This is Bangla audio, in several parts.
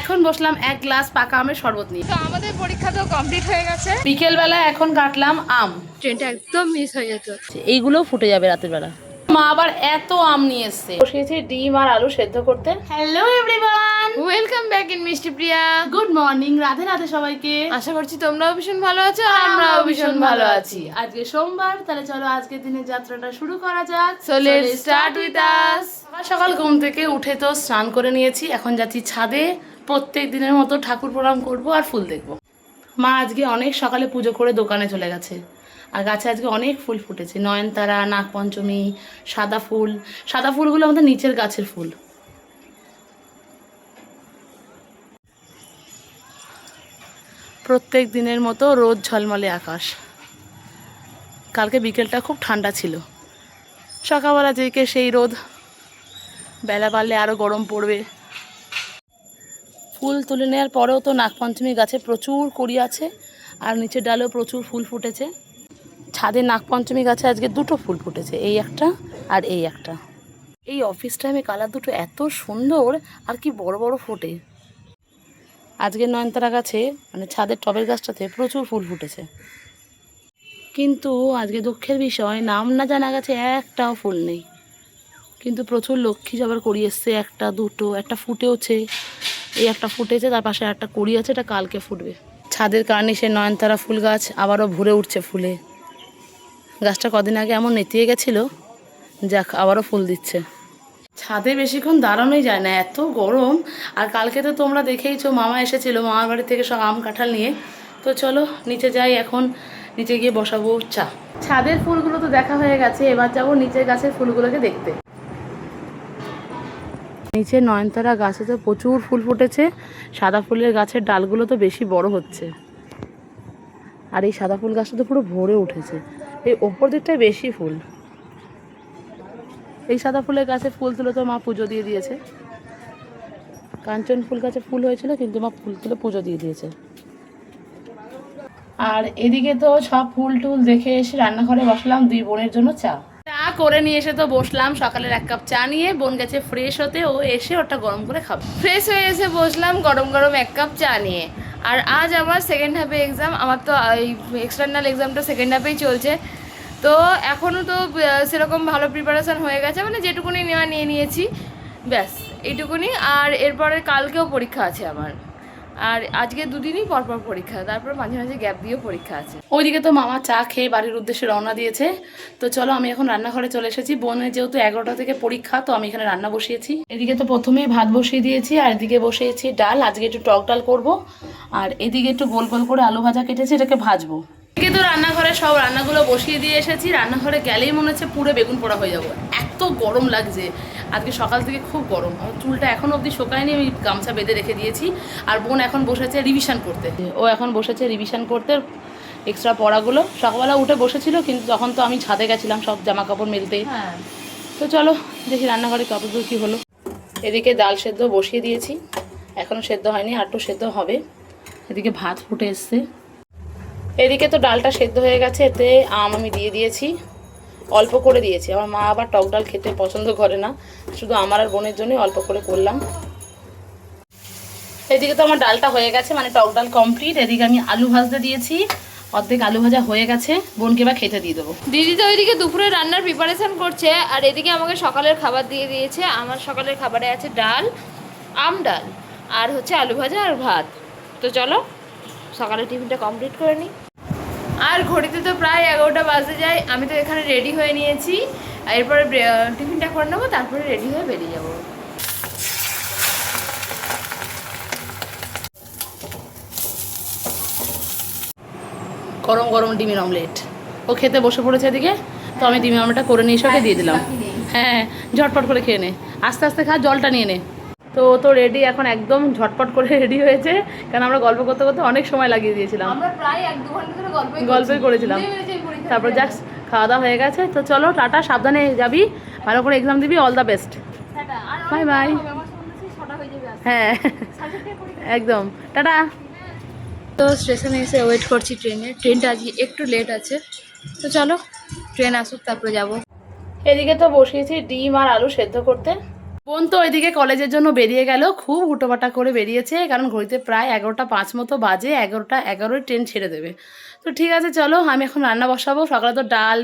এখন বসলাম এক গ্লাস পাকা আমের শরবত নিয়ে। তো আমাদের পরীক্ষা তো কমপ্লিট হয়ে গেছে। বিকেলবেলা এখন কাটলাম আম। ট্রেনটা একদম মিস হয়ে যেত। এইগুলোও ফুটে যাবে রাতের বেলা। মা আবার এত আম নিয়ে এসছে। বসিয়েছি ডিম আর আলু সেদ্ধ করতে। Hello everyone, welcome back in মিষ্টি প্রিয়া। গুড মর্নিং, রাধে রাধে সবাইকে। আশা করছি তোমরাও ভীষণ ভালো আছো আর আমরাও ভীষণ ভালো আছি। আজকে সোমবার, তাহলে চলো আজকের দিনের যাত্রাটা শুরু করা যাক। So let's start with us. সকাল সকাল ঘুম থেকে উঠে তো স্নান করে নিয়েছি। এখন যাচ্ছি ছাদে, প্রত্যেক দিনের মতো ঠাকুর প্রণাম করবো আর ফুল দেখবো। মা আজকে অনেক সকালে পুজো করে দোকানে চলে গেছে। আর গাছে আজকে অনেক ফুল ফুটেছে, নয়নতারা, নাগপঞ্চমী, সাদা ফুল। সাদা ফুলগুলো আমাদের নিচের গাছের ফুল। প্রত্যেক দিনের মতো রোদ ঝলমলে আকাশ। কালকে বিকেলটা খুব ঠান্ডা ছিল, সকালবেলা থেকে সেই রোদ, বেলা বাড়লে আরও গরম পড়বে। ফুল তুলে নেওয়ার পরেও তো নাগপঞ্চমী গাছে প্রচুর কড়ি আছে, আর নিচের ডালেও প্রচুর ফুল ফুটেছে। ছাদে নাগপঞ্চমী গাছে আজকে দুটো ফুল ফুটেছে, এই একটা আর এই একটা। এই অফিস টাইমে কালার দুটো এত সুন্দর, আর কি বড় বড় ফোটে। আজকে নয়নতারা গাছে, মানে ছাদের টবের গাছটাতে প্রচুর ফুল ফুটেছে। কিন্তু আজকে দুঃখের বিষয়, নাম না জানা গাছে একটাও ফুল নেই। কিন্তু প্রচুর লক্ষ্মী জবার কড়ি এসছে, একটা দুটো, একটা ফুটেওছে। এই একটা ফুটেছে, তার পাশে একটা কড়ি আছে, এটা কালকে ফুটবে। ছাদের কার্নিশে নয়নতারা ফুল গাছ আবারও ভরে উঠছে ফুলে। গাছটা কদিন আগে এমন নেতিয়ে গেছিলো, যাক আবারও ফুল দিচ্ছে। ছাদে বেশিক্ষণ দাঁড়ানোই যায় না, এত গরম। আর কালকে তো তোমরা দেখেইছো, মামা এসেছিলো মামার বাড়ি থেকে সব আম কাঁঠাল নিয়ে। তো চলো নিচে যাই, এখন নিচে গিয়ে বসাবো চা। ছাদের ফুলগুলো তো দেখা হয়ে গেছে, এবার যাবো নিচের গাছের ফুলগুলোকে দেখতে। নিচে নয়নতারা গাছে তো প্রচুর ফুল ফুটেছে। সাদা ফুলের গাছের ডালগুলো তো বেশি বড় হচ্ছে। আর এই সাদা ফুল গাছটা তো পুরো ভরে উঠেছে। এই ওপর দিকটায় বেশি ফুল। এই সাদা ফুলের গাছে ফুল তুলে তো মা পুজো দিয়ে দিয়েছে। কাঞ্চন ফুল গাছে ফুল হয়েছিল, কিন্তু মা ফুল তুলে পুজো দিয়ে দিয়েছে। আর এদিকে তো সব ফুল টুল দেখে এসে রান্নাঘরে বসলাম দুই বোনের জন্য চা করে নিয়ে এসে তো বসলাম। সকালের এক কাপ চা নিয়ে, বোন গেছে ফ্রেশ হতে, ও এসে ওটা গরম করে খাবে। ফ্রেশ হয়ে এসে বসলাম গরম গরম এক কাপ চা নিয়ে। আর আজ আমার সেকেন্ড হাফে এক্সাম। আমার তো এই এক্সটার্নাল এক্সামটা সেকেন্ড হাফেই চলছে। তো এখনও তো সেরকম ভালো প্রিপারেশান হয়ে গেছে, মানে যেটুকুনি নেওয়া নিয়ে নিয়েছি, ব্যাস এইটুকুনি। আর এরপরে কালকেও পরীক্ষা আছে আমার। আর আজকে দুদিনই পরপর পরীক্ষা, তারপর মাঝে মাঝে গ্যাপ দিয়েও পরীক্ষা আছে। ওইদিকে তো মামা চা খেয়ে বাড়ির উদ্দেশ্যে রওনা দিয়েছে। তো চলো আমি এখন রান্নাঘরে চলে এসেছি। বোনের যেহেতু 11টা থেকে পরীক্ষা, তো আমি এখানে রান্না বসিয়েছি। এদিকে তো প্রথমেই ভাত বসিয়ে দিয়েছি, আর এদিকে বসিয়েছি ডাল। আজকে একটু টক ডাল করবো। আর এদিকে একটু গোল গোল করে আলু ভাজা কেটেছি, এটাকে ভাজবো। এদিকে তো রান্নাঘরে সব রান্নাগুলো বসিয়ে দিয়ে এসেছি। রান্নাঘরে গেলেই মনে হচ্ছে পুরো বেগুন পোড়া হয়ে যাবো, এত গরম লাগছে। আজকে সকাল থেকে খুব গরম। আমার চুলটা এখনো অবধি শোকায়নি, আমি গামছা বেঁধে রেখে দিয়েছি। আর বোন এখন বসেছে রিভিশন করতে। ও এখন বসেছে রিভিশন করতে এক্সট্রা পড়াগুলো। সকালবেলা উঠে বসেছিল, কিন্তু তখন তো আমি ছাদে গেছিলাম সব জামা কাপড় মেলতে। তো চলো দেখি রান্নাঘরে কতদূর কী হলো। এদিকে ডাল সেদ্ধ বসিয়ে দিয়েছি, এখনও সেদ্ধ হয়নি, আর একটু সেদ্ধ হবে। এদিকে ভাত ফুটে এসছে। এদিকে তো ডালটা সেদ্ধ হয়ে গেছে, এতে আম আমি দিয়ে দিয়েছি, অল্প করে দিয়েছি। আমার মা আবার টক ডাল খেতে পছন্দ করে না, শুধু আমার আর বোনের জন্যই অল্প করে করলাম। এদিকে তো আমার ডালটা হয়ে গেছে, মানে টক ডাল কমপ্লিট। এদিকে আমি আলু ভাজতে দিয়েছি, অর্ধেক আলু ভাজা হয়ে গেছে। বোনকে এবার খেতে দিয়ে দেবো। দিদি তো ওইদিকে দুপুরে রান্নার প্রিপারেশান করছে, আর এদিকে আমাকে সকালের খাবার দিয়ে দিয়েছে। আমার সকালের খাবারে আছে ডাল, আম ডাল, আর হচ্ছে আলু ভাজা আর ভাত। তো চলো সকালের টিফিনটা কমপ্লিট করে নিই। আর ঘড়িতে তো প্রায় 11টা বাজতে যায়। আমি তো এখানে রেডি হয়ে নিয়েছি, এরপরে টিফিনটা করে নেবো, তারপরে রেডি হয়ে বেরিয়ে যাবো। গরম গরম ডিমের অমলেট ও খেতে বসে পড়েছে এদিকে। তো আমি ডিমের অমলেটটা করে নিয়ে এসে ওকে দিয়ে দিলাম। হ্যাঁ, ঝটপট করে খেয়ে নে, আস্তে আস্তে খা, জলটা নিয়ে নে। তো ও তো রেডি, এখন একদম ঝটপট করে রেডি হয়েছে, কারণ আমরা গল্প করতে করতে অনেক সময় লাগিয়ে দিয়েছিলাম। আমরা প্রায় 1-2 ঘন্টা ধরে গল্পই করেছিলাম। তারপর জাস্ট খাওয়া দাওয়া হয়ে গেছে। তো চলো টাটা, সাবধানে যাবি, ভালো করে এক্সাম দিবি, all the best, bye bye. হ্যাঁ একদম টাটা। তো স্টেশনে এসে ওয়েট করছি ট্রেনটা আজকে একটু লেট আছে। তো চলো ট্রেন আসুক তারপরে যাব। এদিকে তো বসিয়েছি ডিম আর আলু সেদ্ধ করতে। বোন তো ওইদিকে কলেজের জন্য বেরিয়ে গেল, খুব হুটোপাটা করে বেরিয়েছে, কারণ ঘড়িতে প্রায় 11টা 5 মতো বাজে, 11টা 11 ট্রেন ছেড়ে দেবে। তো ঠিক আছে চলো, আমি এখন রান্না বসাবো। সকালে তো ডাল,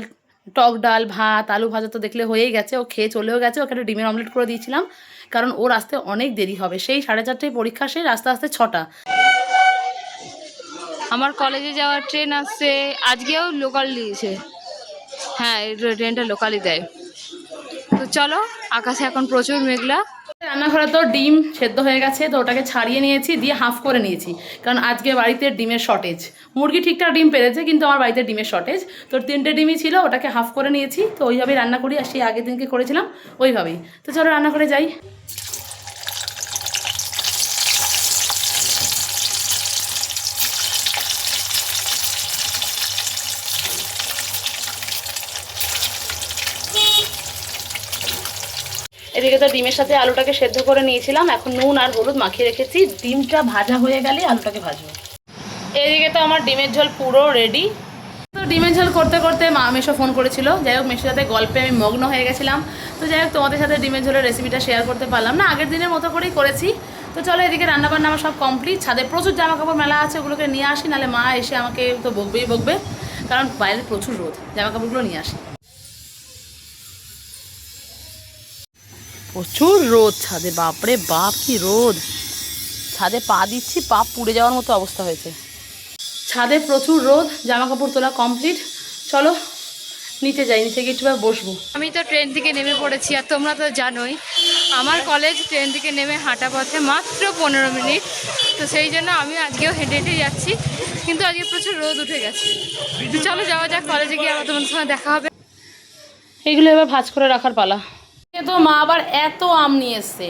টক ডাল, ভাত, আলু ভাজা তো দেখলে হয়েই গেছে, ও খেয়ে চলেও গেছে। ওকে একটা ডিমের অমলেট করে দিয়েছিলাম, কারণ ওর আসতে অনেক দেরি হবে। সেই 4:30টায় পরীক্ষা, সেই আস্তে আস্তে 6টা। আমার কলেজে যাওয়ার ট্রেন আসছে, আজকেও লোকাল দিয়েছে। হ্যাঁ, এই ট্রেনটা লোকালই দেয়। তো চলো, আকাশে এখন প্রচুর মেঘলা। রান্নাঘরে তো ডিম সেদ্ধ হয়ে গেছে, তো ওটাকে ছাড়িয়ে নিয়েছি, দিয়ে হাফ করে নিয়েছি, কারণ আজকে বাড়িতে ডিমের শর্টেজ। মুরগি ঠিকঠাক ডিম পেরেছে, কিন্তু আমার বাড়িতে ডিমের শর্টেজ। তো 3টে ডিমই ছিল, ওটাকে হাফ করে নিয়েছি। তো ওইভাবেই রান্না করি, আর সেই আগের দিনকে করেছিলাম ওইভাবেই। তো চলো রান্না করে যাই। এদিকে তো ডিমের সাথে আলুটাকে সেদ্ধ করে নিয়েছিলাম, এখন নুন আর হলুদ মাখিয়ে রেখেছি। ডিমটা ভাজা হয়ে গেলে আলুটাকে ভাজবো। এদিকে তো আমার ডিমের ঝোল পুরো রেডি। তো ডিমের ঝোল করতে করতে মা মেশো ফোন করেছিল, যাই হোক মেশোর সাথে গল্পে আমি মগ্ন হয়ে গেছিলাম। তো যাই হোক তোমাদের সাথে ডিমের ঝোলের রেসিপিটা শেয়ার করতে পারলাম না, আগের দিনের মতো করেই করেছি। তো চলো, এদিকে রান্নাবান্না আমার সব কমপ্লিট। ছাদে প্রচুর জামা কাপড় মেলা আছে, ওগুলোকে নিয়ে আসি, নাহলে মা এসে আমাকে তো বকবেই বকবে, কারণ বাইরে প্রচুর রোদ। জামা কাপড়গুলো নিয়ে আসি। প্রচুর রোদ ছাদে, বাপরে বাপ কি রোদ! ছাদে পা দিচ্ছি, পা পুড়ে যাওয়ার মতো অবস্থা হয়েছে। ছাদে প্রচুর রোদ, জামা কাপড় তোলা কমপ্লিট। চলো নিচে যাই, নিচে গিয়ে একটু বসবো। আমি তো ট্রেন থেকে নেমে পড়েছি, আর তোমরা তো জানোই আমার কলেজ ট্রেন থেকে নেমে হাঁটা পথে মাত্র 15 মিনিট। তো সেই জন্য আমি আজকেও হেঁটে হেঁটে যাচ্ছি, কিন্তু আজকে প্রচুর রোদ উঠে গেছে। তো চলো যাওয়া যাক, কলেজে গিয়ে আবার তোমাদের সঙ্গে দেখা হবে। এইগুলো এবার ভাঁজ করে রাখার পালা। তো মা আবার এত আম নিয়ে এসছে।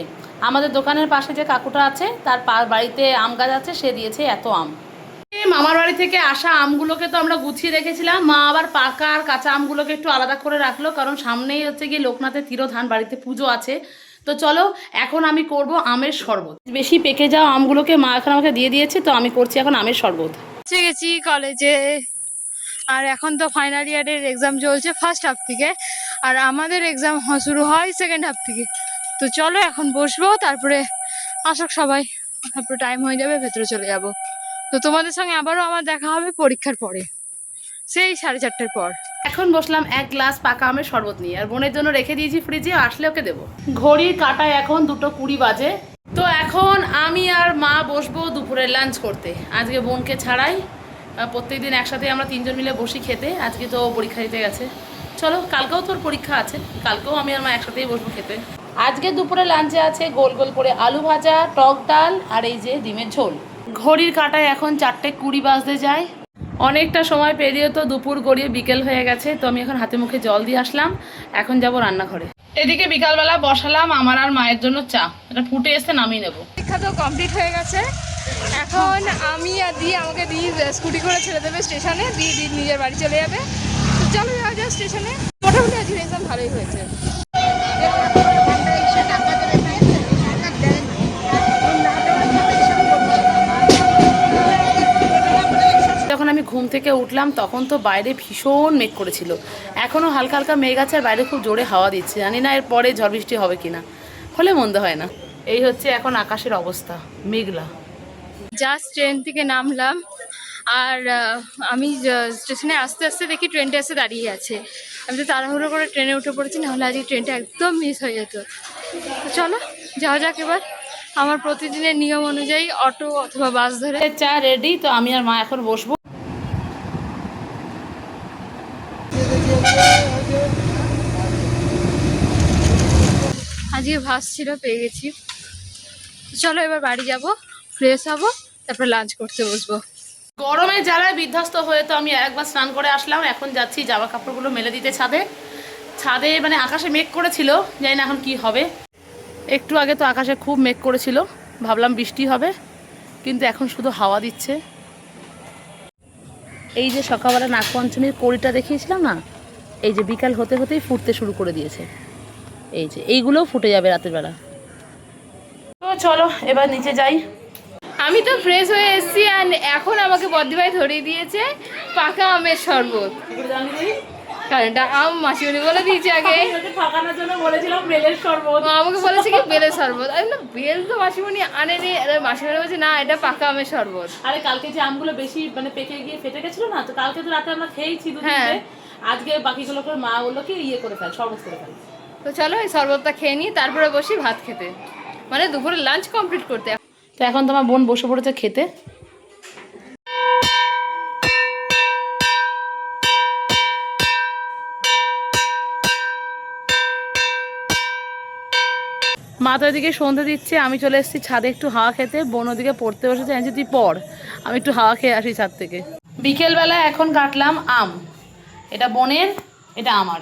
আমাদের দোকানের পাশে যে কাকুটা আছে, তার বাড়িতে আম গাছ আছে, সে দিয়েছে এত আম। মামার বাড়ি থেকে আসা আমগুলোকে তো আমরা গুছিয়ে রেখেছিলাম, মা আবার পাকা আর কাঁচা আমগুলোকে একটু আলাদা করে রাখলো, কারণ সামনেই হচ্ছে গিয়ে লোকনাথের তিরোধান, বাড়িতে পুজো আছে। তো চলো এখন আমি করব আমের শরবত। বেশি পেকে যাওয়া আমগুলোকে মা এখন আমাকে দিয়ে দিয়েছে, তো আমি করছি এখন আমের শরবত। পৌঁছে গেছি কলেজে, আর এখন তো ফাইনাল ইয়ারের এক্সাম চলছে ফার্স্ট হাফ থেকে, আর আমাদের এক্সাম শুরু হয় সেকেন্ড হাফ থেকে। তো চলো এখন বসবো, তারপরে আসুক সবাই, তারপরে টাইম হয়ে যাবে, ভেতরে চলে যাব। তো তোমাদের সঙ্গে আবারও আমার দেখা হবে পরীক্ষার পরে, সেই 4:30টার পর। এখন বসলাম 1 গ্লাস পাকা আমের শরবত নিয়ে, আর বোনের জন্য রেখে দিয়েছি ফ্রিজে, আসলে ওকে দেবো। ঘড়ির কাঁটায় এখন 2:20 বাজে। তো এখন আমি আর মা বসবো দুপুরের লাঞ্চ করতে। আজকে বোনকে ছাড়াই, প্রত্যেকদিন একসাথে আমরা 3জন মিলে বসি খেতে। আজকে তো পরীক্ষা দিতে গেছে। চলো, কালকেও তোর পরীক্ষা আছে, কালকেও আমি আর মা একসাথেই বসবো খেতে। আজকে দুপুরে লাঞ্চে আছে গোল গোল করে আলু ভাজা, টক ডাল, আর এই যে ডিমের ঝোল। ঘড়ির কাঁটায় এখন 4:20 বাজতে যায়। অনেকটা সময় পেরিয়ে তো দুপুর গড়িয়ে বিকেল হয়ে গেছে। তো আমি এখন হাতে মুখে জল দিয়ে আসলাম, এখন যাব রান্নাঘরে। এদিকে বিকালবেলা বসালাম আমার আর মায়ের জন্য চা, এটা ফুটে এসে নামিয়ে নেবো। পরীক্ষা তো কমপ্লিট হয়ে গেছে, এখন আমি আর আমাকে স্কুটি করে ছেড়ে দেবে স্টেশনে, দিয়ে নিজের বাড়ি চলে যাবে। তো চলো যাওয়া যায় স্টেশনে। মোটামুটি আজকের এক্সাম ভালোই হয়েছে। যখন আমি ঘুম থেকে উঠলাম তখন তো বাইরে ভীষণ মেঘ করেছিল, এখনও হালকা হালকা মেঘ আছে, আর বাইরে খুব জোরে হাওয়া দিচ্ছে। জানি না এর পরে ঝড় বৃষ্টি হবে কিনা, হলে মন্দ হয় না। এই হচ্ছে এখন আকাশের অবস্থা, মেঘলা। জাস্ট ট্রেন থেকে নামলাম, আর আমি স্টেশনে আস্তে আস্তে দেখি ট্রেনটা এসে দাঁড়িয়ে আছে। আমি তো তাড়াহুড়ো করে ট্রেনে উঠে পড়েছি, নাহলে আজকে ট্রেনটা একদম মিস হয়ে যেত। তো চলো যাওয়া যাক এবার আমার প্রতিদিনের নিয়ম অনুযায়ী অটো অথবা বাস ধরে। চা রেডি, তো আমি আর মা এখন বসবো। আজকে ভাস ছিল, পেয়ে গেছি। চলো এবার বাড়ি যাব, ফ্রেশ হবো, তারপর লাঞ্চ করতে বসবো। গরমে জ্বালায় বিধ্বস্ত হয়ে তো আমি একবার স্নান করে আসলাম, এখন যাচ্ছি জামা কাপড়গুলো মেলে দিতে ছাদে। ছাদে মানে আকাশে মেঘ করেছিল, জানি না এখন কি হবে। একটু আগে তো আকাশে খুব মেঘ করেছিল, ভাবলাম বৃষ্টি হবে, কিন্তু এখন শুধু হাওয়া দিচ্ছে। এই যে সকালবেলা নাগপঞ্চমীর কড়িটা দেখিয়েছিলাম না, এই যে বিকাল হতে হতেই ফুটতে শুরু করে দিয়েছে। এই যে এইগুলোও ফুটে যাবে রাতের বেলা। তো চলো এবার নিচে যাই। আমি তো ফ্রেশ হয়ে এসেছি, আর এখন আমাকে বদ্দিভাই ধরিয়ে দিয়েছে পাকা আমের শরবত। কারণটা আম মাসিমণি বলে দিয়েছে আগে। ঠকানোর জন্য বলেছিলাম বেলের শরবত, ও আমাকে বলেছে কি বেলের শরবত। আমি না বেল তো মাসিমণি আনেনি, মাসিমণি বলছে না এটা পাকা আমের শরবত। আরে কালকে যে আমগুলো বেশি মানে পেকে গিয়ে ফেটে গেছিল না, তো কালকে তো রাতে আমরা খেয়েছি হ্যাঁ। দুদিন, আজকে বাকিগুলোকে মা বললো কি ইয়ে করে ফেল, শরবত করে ফেল। তো চলো এই শরবতটা খেয়ে নিই, তারপরে বসি ভাত খেতে, মানে দুপুরে লাঞ্চ কমপ্লিট করতে। তো এখন তোমার বোন বসে পড়েছে খেতে। মা তো এদিকে সন্ধ্যে দিচ্ছে, আমি চলে এসেছি ছাদে একটু হাওয়া খেতে, বোন ওদিকে পড়তে বসেছে, আমি তুই পড়, আমি একটু হাওয়া খেয়ে আসি ছাদ থেকে। বিকেলবেলা এখন কাটলাম আম, এটা বোনের, এটা আমার।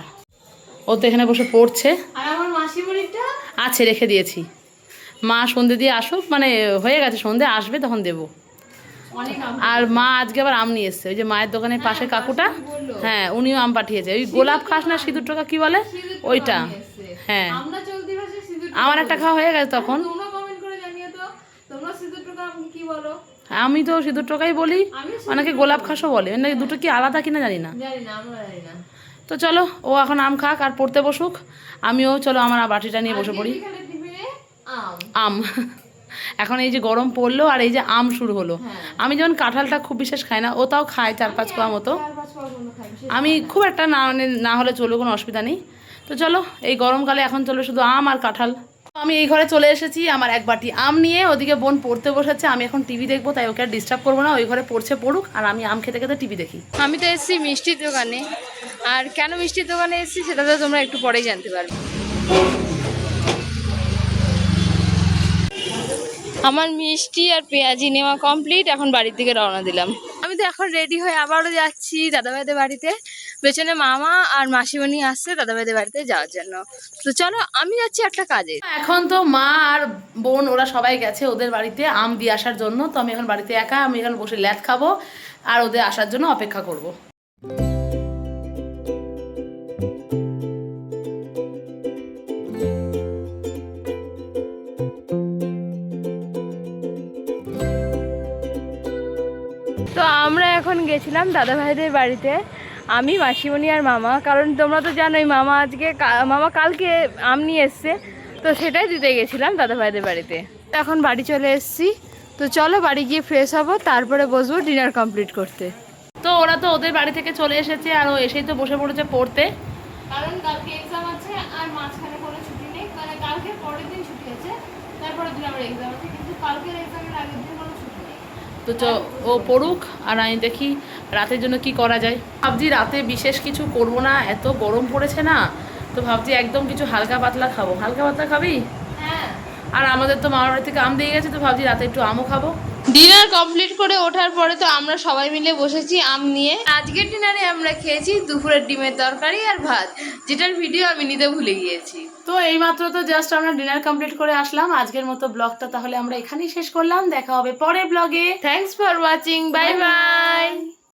ও তো এখানে বসে পড়ছে। আর আমার মাসিমণিটা আছে, রেখে দিয়েছি। মা সন্ধ্যে দিয়ে আসুক, মানে হয়ে গেছে সন্ধ্যে, আসবে তখন দেবো। অনেক আম। আর মা আজকে আবার আম নিয়ে এসছে, ওই যে মায়ের দোকানের পাশে কাকুটা, হ্যাঁ উনিও আম পাঠিয়েছে। ওই গোলাপ খাস না, সিঁদুর টোকা কি বলে ওইটা, হ্যাঁ। আমরা চলতি ভাষায় সিঁদুর আমার একটা খাওয়া হয়ে গেছে তখন। তোমরা কমেন্ট করে জানিও তো তোমরা সিঁদুর টোকা কি বলো। আমি তো সিঁদুর টোকাই বলি, অনেকে গোলাপ খাসও বলে, মানে দুটো কি আলাদা কিনা জানি না। জানি না, আমরা জানি না। তো চলো ও এখন আম খাক আর পড়তে বসুক, আমিও চলো আমার বাটিটা নিয়ে বসে পড়ি। এখানে টিফিনে আম। আম এখন এই যে গরম পড়লো আর এই যে আম শুরু হলো। আমি যেমন কাঁঠালটা খুব বিশেষ খাই না, ও তাও খায় 4-5 কোয়া মতো। আমি খুব একটা না মানে না হলে চলবে, কোনো অসুবিধা নেই। তো চলো এই গরমকালে এখন চলো শুধু আম আর কাঁঠাল। আমি এই ঘরে চলে এসেছি আমার এক বাটি আম নিয়ে, ওদিকে বোন পড়তে বসেছে, আমি এখন টিভি দেখবো, তাই ওকে আর ডিস্টার্ব করবো না, ওই ঘরে পড়ছে পড়ুক, আর আমি আম খেতে খেতে টিভি দেখি। আমি তো এসেছি মিষ্টির দোকানে, আর কেন মিষ্টির দোকানে এসেছি সেটা তো তোমরা একটু পরেই জানতে পারবে। আমার মিষ্টি আর পেঁয়াজি নেওয়া কমপ্লিট, এখন বাড়ির দিকে রওনা দিলাম। আমি তো এখন রেডি হয়ে আবারও যাচ্ছি দাদাভাইদের বাড়িতে। পেছনে মামা আর মাসিমণি আসছে দাদাভাইদের বাড়িতে যাওয়ার জন্য। তো চলো আমি যাচ্ছি একটা কাজে। এখন তো মা আর বোন ওরা সবাই গেছে ওদের বাড়িতে আম দিয়ে আসার জন্য, তো আমি এখন বাড়িতে একা, আমি এখন বসে ল্যাদ খাবো আর ওদের আসার জন্য অপেক্ষা করব। তো আমরা এখন গেছিলাম দাদাভাইদের বাড়িতে, আমি মাসিমণি আর মামা, কারণ তোমরা তো জানোই মামা কালকে আম নিয়ে এসছে, তো সেটাই দিতে গেছিলাম দাদাভাইদের বাড়িতে। এখন বাড়ি চলে এসেছি, তো চলো বাড়ি গিয়ে ফ্রেশ হবো, তারপরে বসবো ডিনার কমপ্লিট করতে। তো ওরা তো ওদের বাড়ি থেকে চলে এসেছে আর ও এসেই তো বসে পড়েছে পড়তে, কারণ কালকে এক্সাম আছে আর মাঝখানে কোনো ছুটি নেই, মানে কালকে পরের দিন ছুটি আছে, তারপরের দিন আমার এক্সাম আছে, কিন্তু কালকের এক্সামের আগের দিন কোনো ছুটি নেই। তো ও পড়ুক আর আমি দেখি রাতের জন্য কি করা যায়। ভাবছি রাতে বিশেষ কিছু করব না, এত গরম পড়েছে না, তো ভাবছি একদম কিছু হালকা পাতলা খাবো। হালকা পাতলা খাবি? হ্যাঁ। আর আমাদের তো মামার বাড়ি থেকে আম দিয়ে গেছে, তো ভাবছি রাতে একটু আমও খাবো। ডিনার কমপ্লিট করে ওঠার পরে তো আমরা সবাই মিলে বসেছি আম নিয়ে। আজকের ডিনারে আমরা খেয়েছি দুপুরের ডিমের তরকারি আর ভাত, যেটার ভিডিও আমি নিতে ভুলে গিয়েছি। তো এইমাত্র তো জাস্ট আমরা ডিনার কমপ্লিট করে আসলাম। আজকের মতো ব্লগটা তাহলে আমরা এখানেই শেষ করলাম, দেখা হবে পরের ব্লগে। Thanks for watching, bye bye.